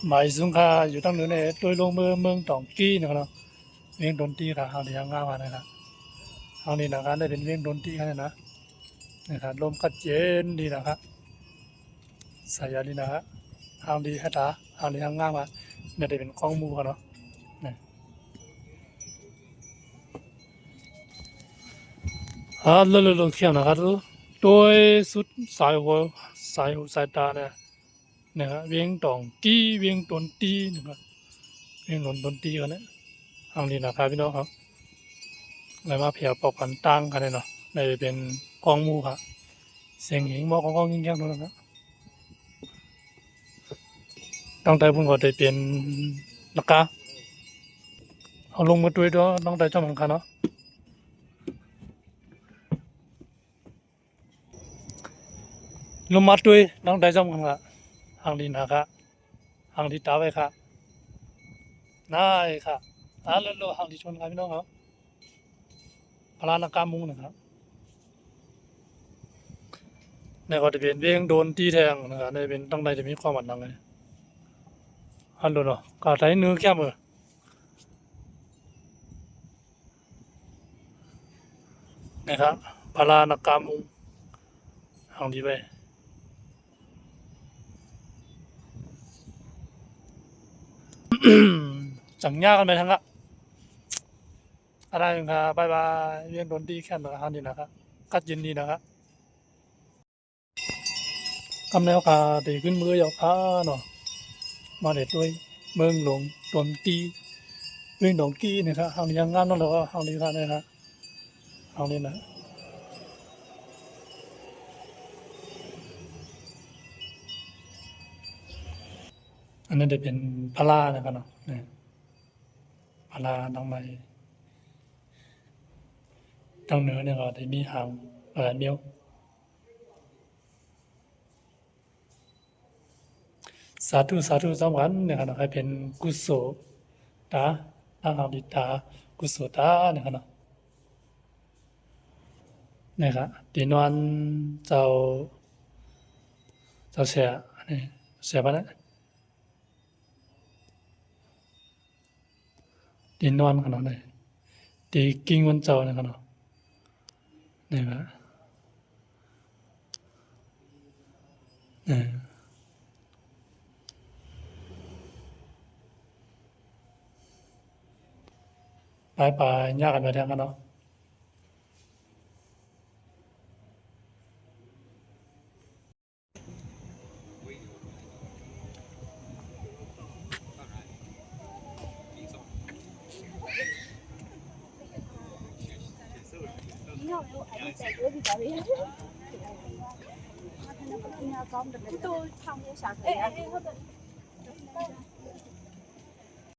หมายสุงค่ะอยู่ตั้งเหนือเนี่ยโดยลงมืองตองกี้นะครับเวียงดนตรีค่ะเฮาที่งามมานะครับเฮานี่นะครับได้เป็นเวียงดนตรีกันนะครับลมกัดเย็นดีนะครับสายยาดีนะครับเฮาดีฮัตตาเฮาที่งามมาเนี่ยได้เป็นข้องมูกันเนาะเลิกเขียนนะครับโดยสุดสายตาเนี่ยนะครับเวียงตองกี้เวียงดนตรีนะครับเวียงดนตรีกันเนี่ยเฮานี่นะครับพี่น้องครับอะไรมาเพียบปอกกันตั้งกันเลยเนาะได้เป็นกองมูครับเสียงหิงบอกกองยิ่งแย่งนะครับตั้งแต่พุ่งก็ได้เป็นนักกาเอาลงมาด้วยด้วยตั้งแต่เจ้ามังคันเนาะลงมาด้วยตั้งแต่เจ้ามังคันหางดินนะครับหางดิตาไว้ค่ะนายค่ะเลิกหางดิชนครับพี่น้องครับพลานักการมุงนะครับในก็จะเป็นเวียงโดนตีแทงนะครับในเป็นตั้งแต่จะมีความหวั่นดังเลยฮัลโหลเนาะกาไทยเนื้อแค่มือนะครับพลานักการมุงหางดีไปจังยากกันไปทั้งละอะไรครับบายบายเรียนดนตรีแค่ไหนครับนี่นะครับกัดยินดีนะครับกำแนวคาตีขึ้นมืออยากพาเนาะมาเด็ดด้วยเมืองหลวงดนตรีเรื่องดนตรีนะครับทางนี้ยังงานนั่นแหละก็ทางนี้ครับนะครับทางนี้นะอันนี้จะเป็นพลานะครับเนาะเนี่ยพลาทางในทางเหนือเนี่ยก็จะมีหางเมียวสาธุสวรรค์เนี่ยครับให้เป็นกุศลตาทางอดิตากุศลตาเนี่ยครับเนาะเนี่ยครับตีนวนเจ้าเสียเนี่ยเสียปะนะตีนวนขนาดไหนตีกิ้งวันเจ้าเนี่ยขนาดเนี่ยครับเนี่ยไปยากกันไปแทงกันเนาะtôi không mua sẵn